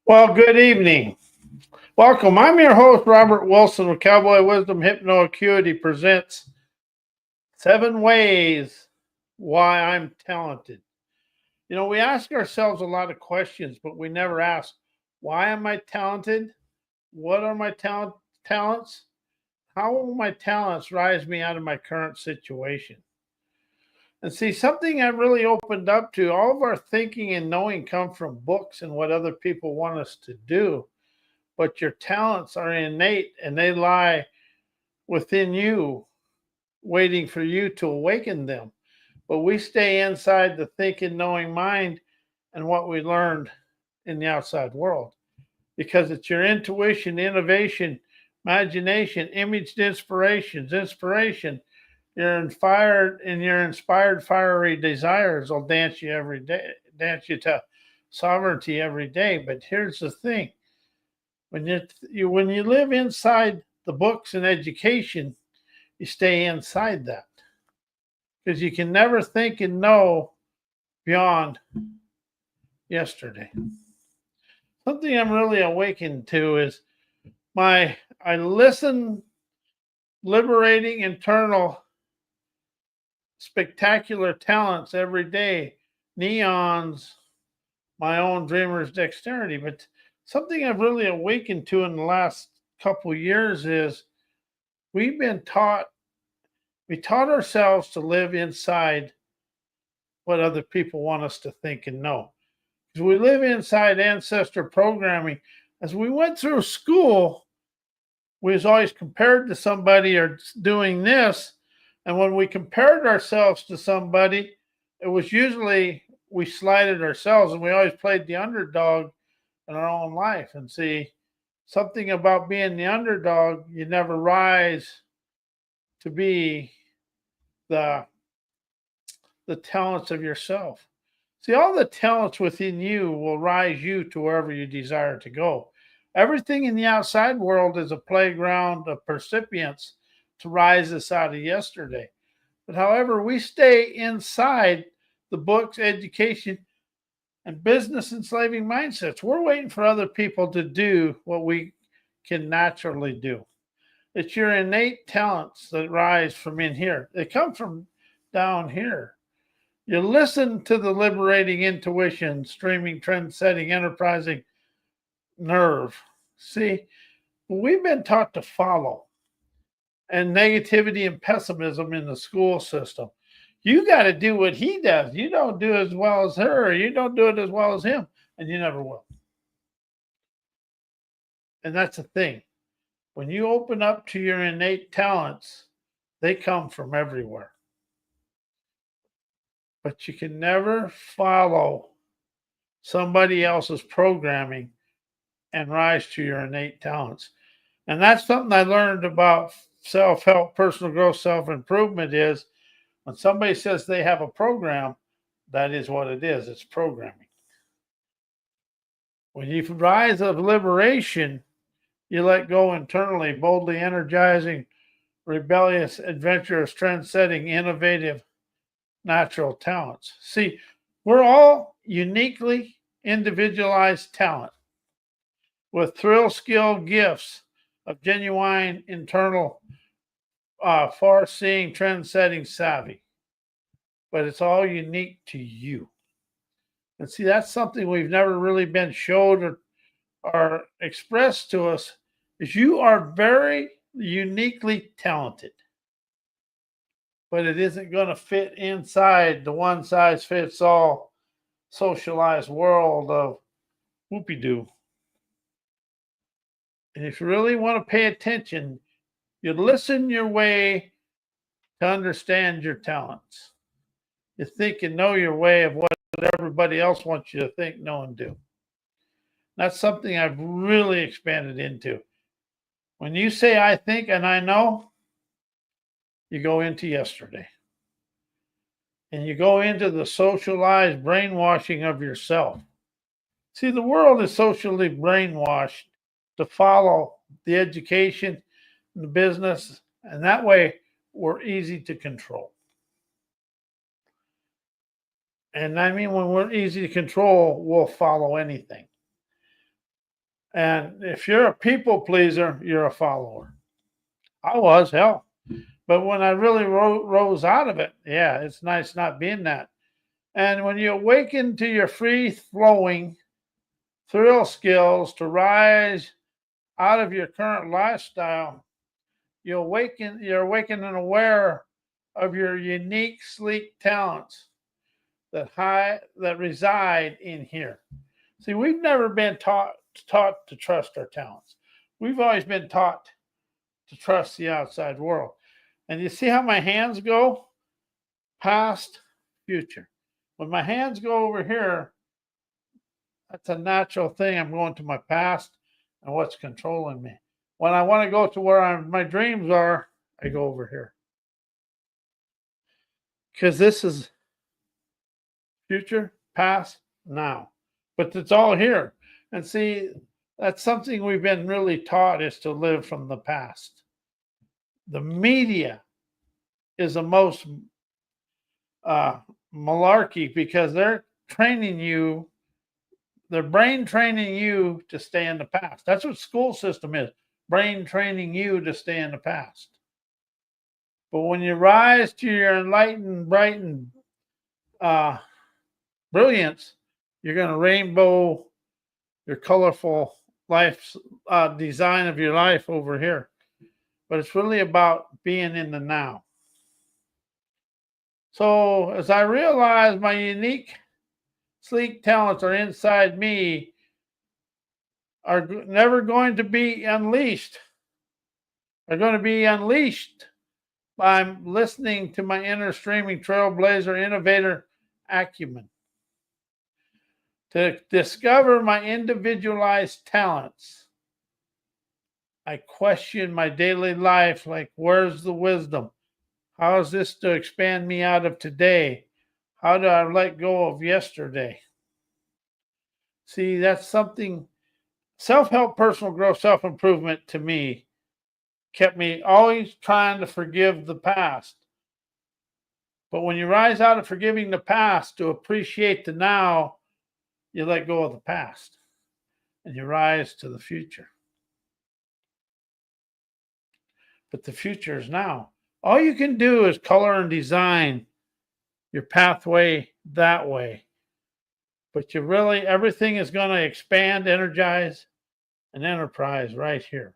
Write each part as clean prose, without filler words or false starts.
Well, good evening. Welcome. I'm your host, Robert Wilson with Cowboy Wisdom Hypno Acuity presents 7 Ways Why I'm Talented. We ask ourselves a lot of questions, but we never ask, why am I talented? What are my talents? How will my talents rise me out of my current situation? And see, something I've really opened up to, all of our thinking and knowing come from books and what other people want us to do. But your talents are innate and they lie within you, waiting for you to awaken them. But we stay inside the thinking, knowing mind and what we learned in the outside world because it's your intuition, innovation, imagination, imaged inspiration. Your inspired fiery desires will dance you every day, dance you to sovereignty every day. But here's the thing: when you live inside the books and education, you stay inside that because you can never think and know beyond yesterday. Something I'm really awakened to is I listen, liberating internal spectacular talents every day, neons, my own dreamer's dexterity. But something I've really awakened to in the last couple years is we've been taught we taught ourselves to live inside what other people want us to think and know. Because we live inside ancestor programming. As we went through school, we was always compared to somebody or doing this. And when we compared ourselves to somebody, it was usually we slighted ourselves and we always played the underdog in our own life. And see, something about being the underdog, you never rise to be the talents of yourself. See, all the talents within you will rise you to wherever you desire to go. Everything in the outside world is a playground of percipients to rise us out of yesterday. But however, we stay inside the books, education, and business enslaving mindsets. We're waiting for other people to do what we can naturally do. It's your innate talents that rise from in here. They come from down here. You listen to the liberating intuition, streaming, trend setting, enterprising nerve. See, we've been taught to follow and negativity and pessimism in the school system. You got to do what he does. You don't do as well as her. You don't do it as well as him, and you never will. And that's the thing. When you open up to your innate talents, they come from everywhere. But you can never follow somebody else's programming and rise to your innate talents. And that's something I learned about self-help, personal growth, self-improvement is when somebody says they have a program, that is what it is. It's programming. When you rise of liberation, you let go internally, boldly energizing, rebellious, adventurous, trend-setting, innovative, natural talents. See, we're all uniquely individualized talent with thrill, skill, gifts of genuine internal, far-seeing, trend-setting savvy. But it's all unique to you. And see, that's something we've never really been showed or expressed to us is you are very uniquely talented. But it isn't going to fit inside the one size fits all socialized world of whoopie doo. And if you really want to pay attention, you listen your way to understand your talents. You think and know your way of what everybody else wants you to think, know, and do. That's something I've really expanded into. When you say I think and I know, you go into yesterday. And you go into the socialized brainwashing of yourself. See, the world is socially brainwashed to follow the education, the business, and that way we're easy to control. And I mean, when we're easy to control, we'll follow anything. And if you're a people pleaser, you're a follower. I was, hell. But when I really rose out of it, yeah, it's nice not being that. And when you awaken to your free flowing thrill skills to rise out of your current lifestyle, you're awakened and aware of your unique, sleek talents that reside in here. See, we've never been taught to trust our talents. We've always been taught to trust the outside world. And you see how my hands go? Past, future. When my hands go over here, that's a natural thing. I'm going to my past and what's controlling me. When I want to go to where my dreams are, I go over here. Because this is future, past, now. But it's all here. And see, that's something we've been really taught is to live from the past. The media is the most malarkey because they're training you, their brain training you to stay in the past. That's what school system is, brain training you to stay in the past. But when you rise to your enlightened, brightened brilliance, you're going to rainbow your colorful life design of your life over here. But it's really about being in the now. So as I realize my unique, sleek talents are inside me, are never going to be unleashed. Are going to be unleashed by listening to my inner streaming trailblazer innovator acumen. To discover my individualized talents, I question my daily life like, where's the wisdom? How is this to expand me out of today? How do I let go of yesterday? See, that's something, self-help, personal growth, self-improvement to me kept me always trying to forgive the past. But when you rise out of forgiving the past to appreciate the now, you let go of the past and you rise to the future. But the future is now. All you can do is color and design your pathway that way. But you really, everything is going to expand, energize, and enterprise right here.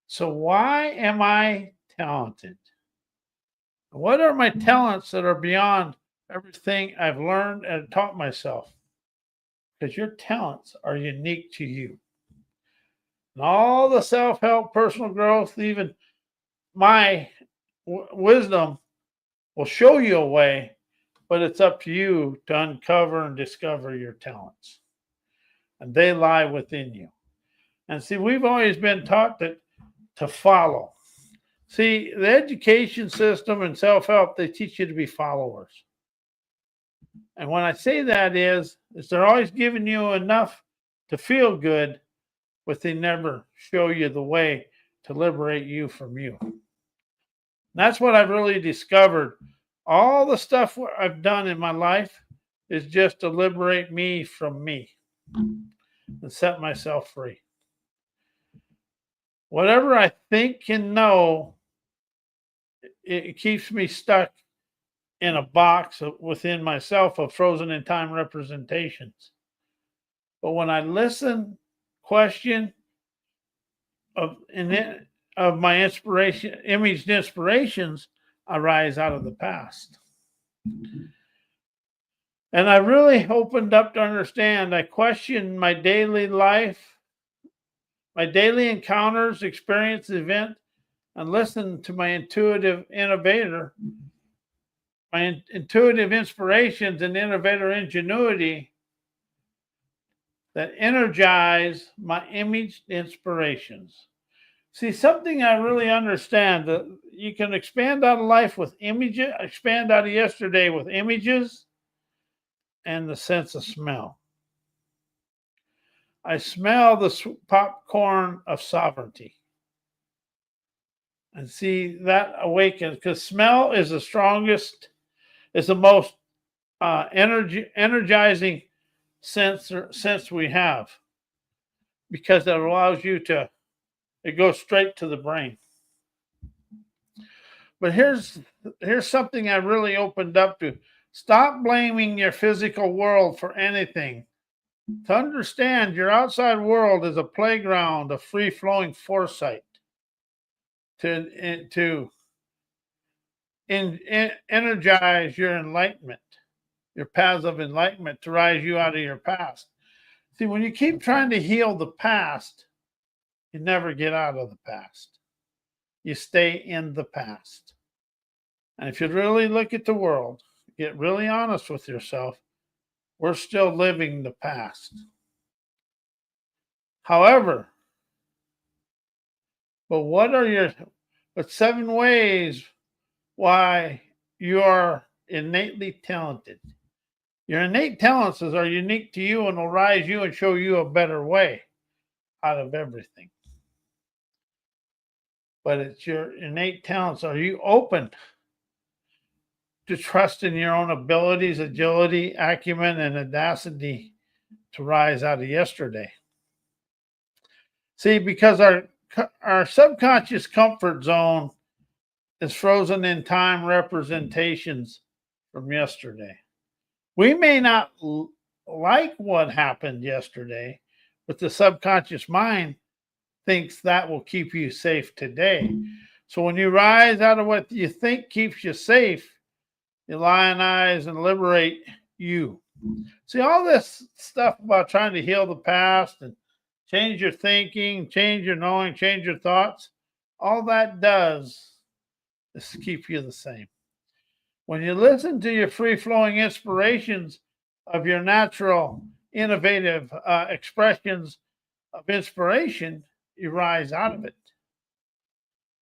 So why am I talented? What are my talents that are beyond everything I've learned and taught myself? Because your talents are unique to you. And all the self-help, personal growth, even my wisdom will show you a way, but it's up to you to uncover and discover your talents. And they lie within you. And see, we've always been taught that to follow. See, the education system and self-help, they teach you to be followers. And when I say that is they're always giving you enough to feel good, but they never show you the way to liberate you from you. And that's what I've really discovered. All the stuff I've done in my life is just to liberate me from me and set myself free. Whatever I think and know, it keeps me stuck in a box within myself of frozen in time representations. But when I listen, question of my inspiration, imaged inspirations, I rise out of the past. And I really opened up to understand. I questioned my daily life, my daily encounters, experience, event, and listened to my intuitive innovator, my intuitive inspirations and innovator ingenuity that energize my imaged inspirations. See, something I really understand that you can expand out of life with images, expand out of yesterday with images and the sense of smell. I smell the popcorn of sovereignty. And see, that awakens because smell is the strongest, is the most energizing sense we have, because it allows you to, it goes straight to the brain. But here's something I really opened up to. Stop blaming your physical world for anything. To understand your outside world is a playground of free flowing foresight to energize your enlightenment, your paths of enlightenment, to rise you out of your past. See, when you keep trying to heal the past, you never get out of the past. You stay in the past. And if you really look at the world, get really honest with yourself, we're still living the past. However, but 7 ways why you are innately talented. Your innate talents are unique to you and will rise you and show you a better way out of everything. But it's your innate talents. Are you open to trust in your own abilities, agility, acumen, and audacity to rise out of yesterday? See, because our subconscious comfort zone is frozen in time representations from yesterday. We may not like what happened yesterday, but the subconscious mind thinks that will keep you safe today. So when you rise out of what you think keeps you safe, you lionize and liberate you. See, all this stuff about trying to heal the past and change your thinking, change your knowing, change your thoughts, all that does is keep you the same. When you listen to your free-flowing inspirations of your natural, innovative expressions of inspiration, you rise out of it.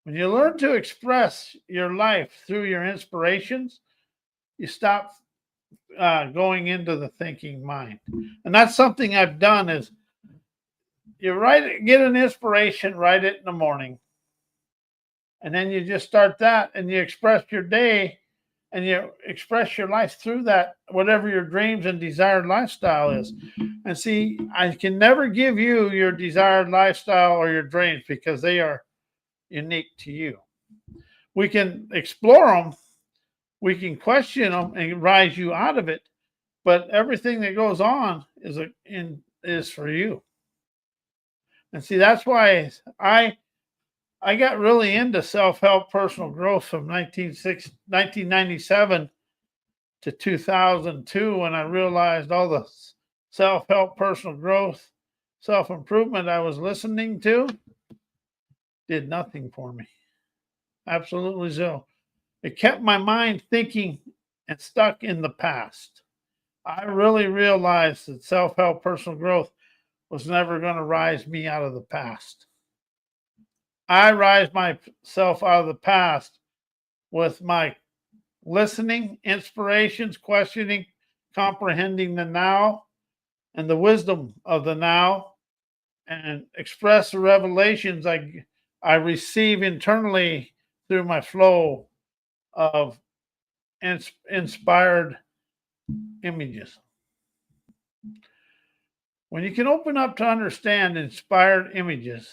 When you learn to express your life through your inspirations, you stop going into the thinking mind. And that's something I've done is you get an inspiration, write it in the morning. And then you just start that and you express your day and you express your life through that, whatever your dreams and desired lifestyle is. And see, I can never give you your desired lifestyle or your dreams because they are unique to you. We can explore them, we can question them and rise you out of it, but everything that goes on is for you. And see, that's why I got really into self-help personal growth from 1997 to 2002 when I realized all the self-help personal growth, self-improvement I was listening to did nothing for me. Absolutely zero. It kept my mind thinking and stuck in the past. I really realized that self-help personal growth was never going to rise me out of the past. I rise myself out of the past with my listening, inspirations, questioning, comprehending the now and the wisdom of the now, and express the revelations I receive internally through my flow of inspired images. When you can open up to understand inspired images,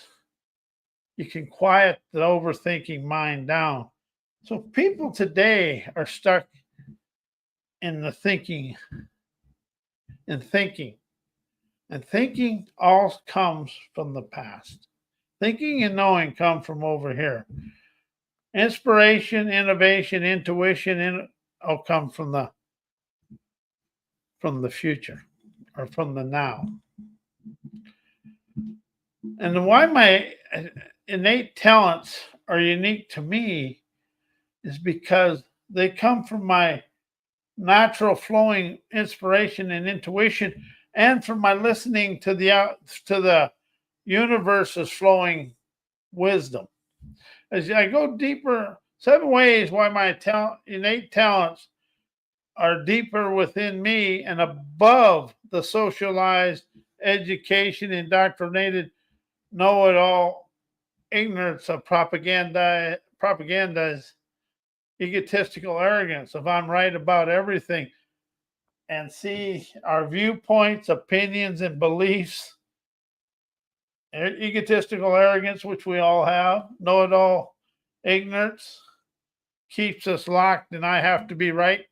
you can quiet the overthinking mind down. So people today are stuck in the thinking. And thinking all comes from the past. Thinking and knowing come from over here. Inspiration, innovation, intuition all come from the future or from the now. And why my innate talents are unique to me is because they come from my natural flowing inspiration and intuition, and from my listening to the universe's flowing wisdom. As I go deeper, 7 ways why my innate talents are deeper within me and above the socialized, education, indoctrinated, know-it-all ignorance of propagandized, egotistical arrogance. If I'm right about everything, and see our viewpoints, opinions, and beliefs, egotistical arrogance, which we all have, know it all ignorance, keeps us locked, and I have to be right.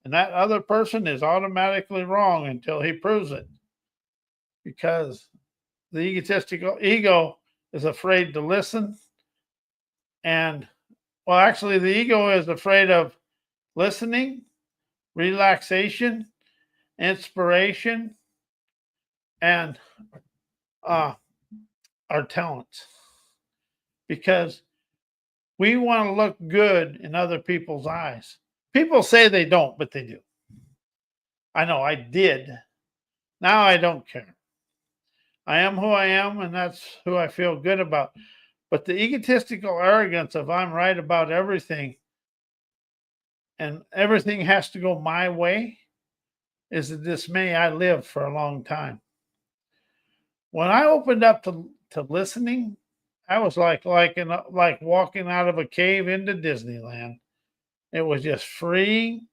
And that other person is automatically wrong until he proves it. Because the egotistical ego is afraid to listen. And, well, actually, the ego is afraid of listening, relaxation, inspiration, and our talents. Because we want to look good in other people's eyes. People say they don't, but they do. I know I did. Now I don't care. I am who I am, and that's who I feel good about. But the egotistical arrogance of I'm right about everything and everything has to go my way is the dismay I lived for a long time. When I opened up to listening, I was like walking out of a cave into Disneyland. It was just freeing,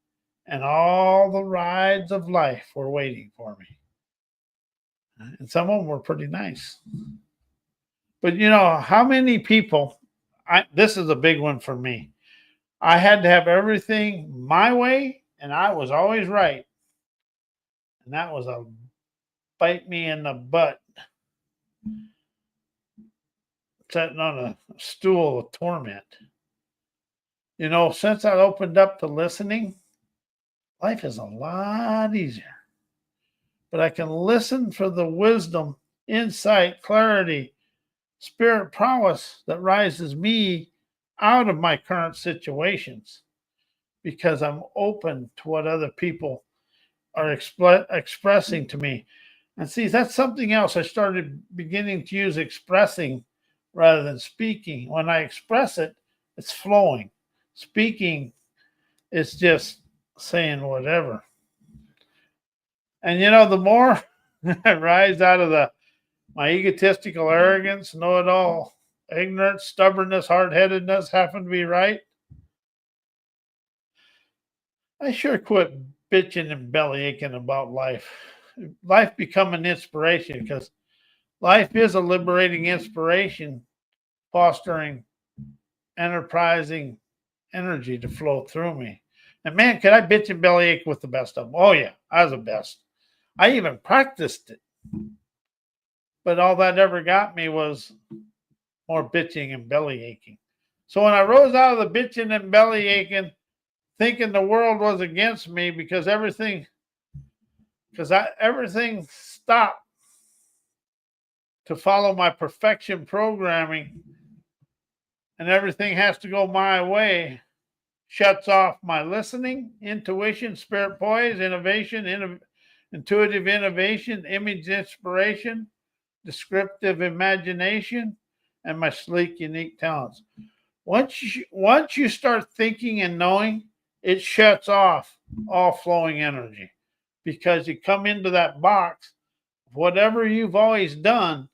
and all the rides of life were waiting for me. And some of them were pretty nice. But you know, how many people, this is a big one for me. I had to have everything my way, and I was always right. And that was a bite me in the butt, sitting on a stool of torment. You know, since I opened up to listening, life is a lot easier. But I can listen for the wisdom, insight, clarity, spirit prowess that rises me out of my current situations because I'm open to what other people are expressing to me. And see, that's something else I started beginning to use, expressing rather than speaking. When I express it, it's flowing. Speaking is just saying whatever. And you know, the more I rise out of my egotistical arrogance, know-it-all, ignorance, stubbornness, hard-headedness, happen to be right, I sure quit bitching and belly aching about life. Life become an inspiration because life is a liberating inspiration, fostering enterprising energy to flow through me. And man, could I bitch and belly ache with the best of them? Oh yeah, I was the best. I even practiced it. But all that ever got me was more bitching and belly aching. So when I rose out of the bitching and belly aching, thinking the world was against me because everything stopped to follow my perfection programming and everything has to go my way, shuts off my listening, intuition, spirit poise, innovation, intuitive innovation, image inspiration, descriptive imagination, and my sleek, unique talents. Once you start thinking and knowing, it shuts off all flowing energy because you come into that box. Whatever you've always done,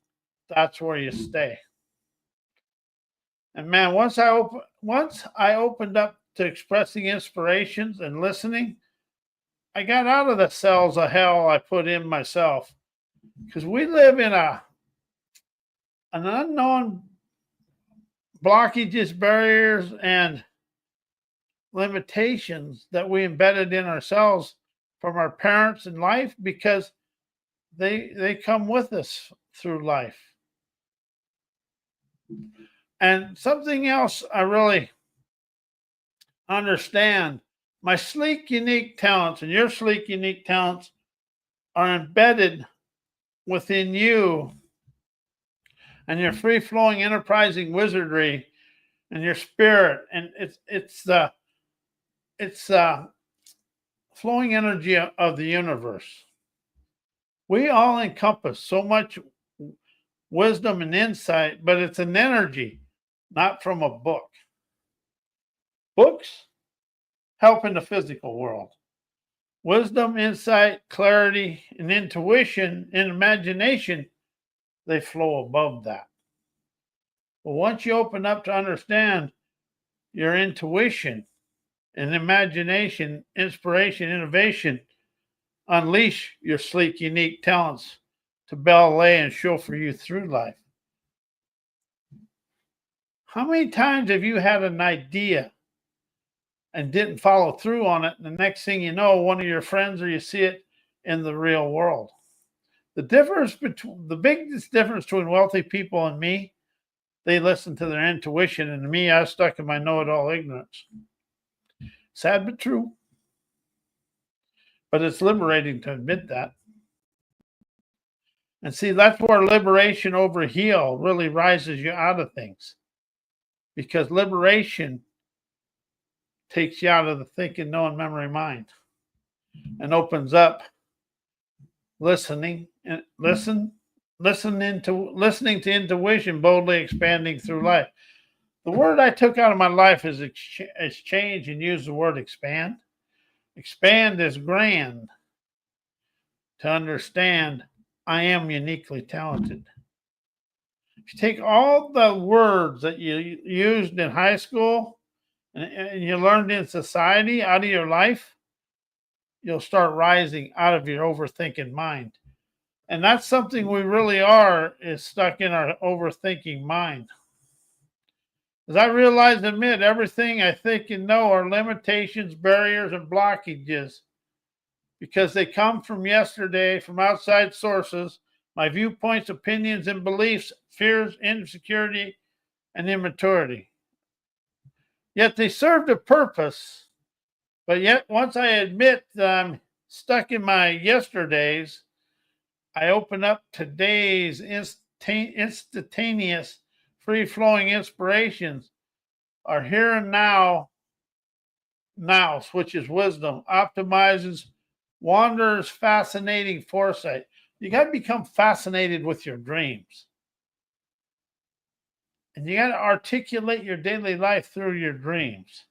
that's where you stay. And man, once I opened up to expressing inspirations and listening, I got out of the cells of hell I put in myself. Because we live in an unknown blockages, barriers, and limitations that we embedded in ourselves from our parents in life because they come with us through life. And something else I really understand, my sleek, unique talents and your sleek, unique talents are embedded within you and your free-flowing, enterprising wizardry and your spirit. And it's the flowing energy of the universe. We all encompass so much wisdom and insight, but it's an energy, not from a book. Books help in the physical world. Wisdom, insight, clarity, and intuition and imagination, they flow above that. But once you open up to understand your intuition and imagination, inspiration, innovation, unleash your sleek, unique talents to ballet and chauffeur you through life. How many times have you had an idea and didn't follow through on it? And the next thing you know, one of your friends or you see it in the real world. The biggest difference between wealthy people and me, they listen to their intuition, and me, I stuck in my know-it-all ignorance. Sad but true. But it's liberating to admit that. And see, that's where liberation over heal really rises you out of things. Because liberation takes you out of the thinking, knowing, memory, mind, and opens up listening to intuition, boldly expanding through life. The word I took out of my life is exchange, and use the word expand. Expand is grand. To understand, I am uniquely talented. If you take all the words that you used in high school and you learned in society out of your life, you'll start rising out of your overthinking mind. And that's something we really are, is stuck in our overthinking mind. As I realize and admit, everything I think and know are limitations, barriers, and blockages because they come from yesterday, from outside sources, my viewpoints, opinions, and beliefs, fears, insecurity, and immaturity. Yet they served a purpose. But yet, once I admit that I'm stuck in my yesterdays, I open up today's instantaneous, free-flowing inspirations are here and now, which is wisdom, optimizes, wanderers, fascinating foresight. You got to become fascinated with your dreams. And you got to articulate your daily life through your dreams.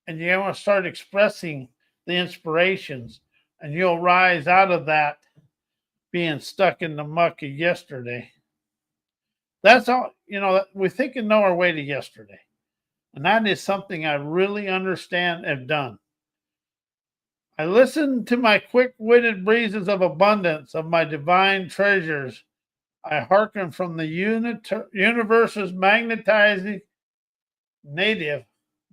And you want to start expressing the inspirations, and you'll rise out of that being stuck in the muck of yesterday. That's all, we think and know our way to yesterday. And that is something I really understand and have done. I listen to my quick-witted breezes of abundance, of my divine treasures. I hearken from the universe's magnetizing native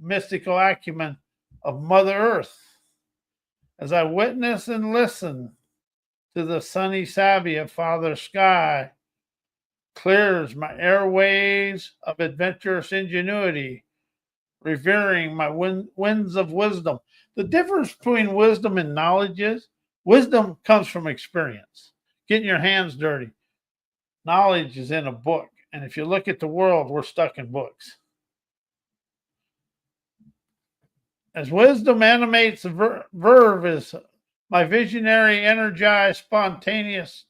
mystical acumen of Mother Earth. As I witness and listen to the sunny savvy of Father Sky, clears my airways of adventurous ingenuity, revering my winds of wisdom. The difference between wisdom and knowledge is wisdom comes from experience, getting your hands dirty. Knowledge is in a book. And if you look at the world, we're stuck in books. As wisdom animates the verve is my visionary, energized, spontaneous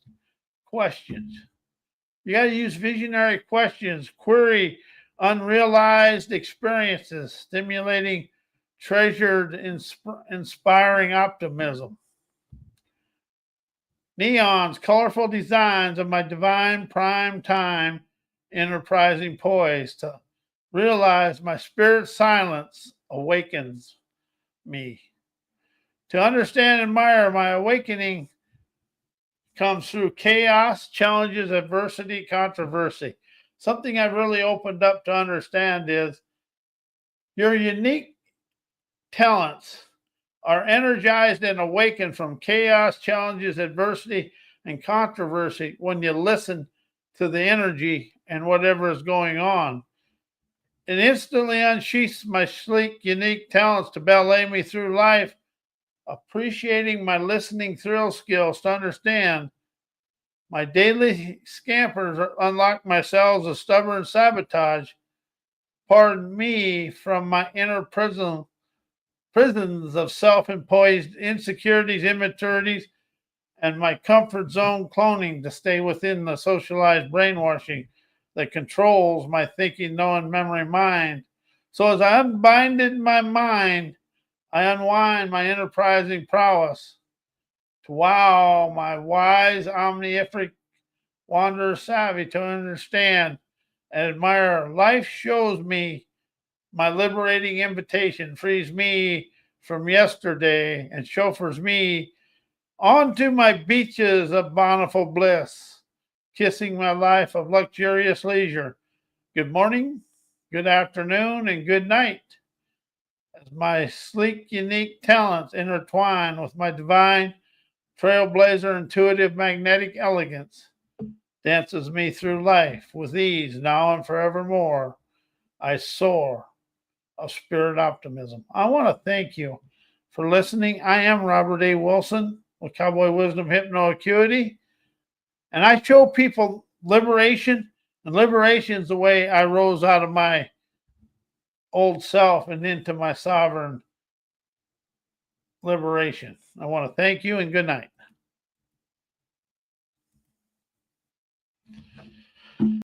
questions. You got to use visionary questions, query unrealized experiences, stimulating treasured, inspiring optimism. Neons, colorful designs of my divine prime time, enterprising poise to realize my spirit silence awakens me. To understand and admire my awakening comes through chaos, challenges, adversity, controversy. Something I've really opened up to understand is your unique talents are energized and awakened from chaos, challenges, adversity, and controversy when you listen to the energy and whatever is going on. It instantly unsheaths my sleek, unique talents to ballet me through life, appreciating my listening thrill skills to understand my daily scampers unlock my cells of stubborn sabotage. Pardon me from my inner prisons of self-imposed insecurities, immaturities, and my comfort zone cloning to stay within the socialized brainwashing that controls my thinking, knowing, memory, mind. So as I unbinded my mind, I unwind my enterprising prowess to wow my wise, omnific wanderer savvy to understand and admire. Life shows me my liberating invitation, frees me from yesterday and chauffeurs me on to my beaches of bountiful bliss, kissing my life of luxurious leisure. Good morning, good afternoon, and good night. As my sleek, unique talents intertwine with my divine, trailblazer, intuitive, magnetic elegance, dances me through life with ease now and forevermore. I soar of spirit optimism. I want to thank you for listening. I am Robert A. Wilson with Cowboy Wisdom Hypnoacuity, and I show people liberation, and liberation is the way I rose out of my old self and into my sovereign liberation. I want to thank you and good night.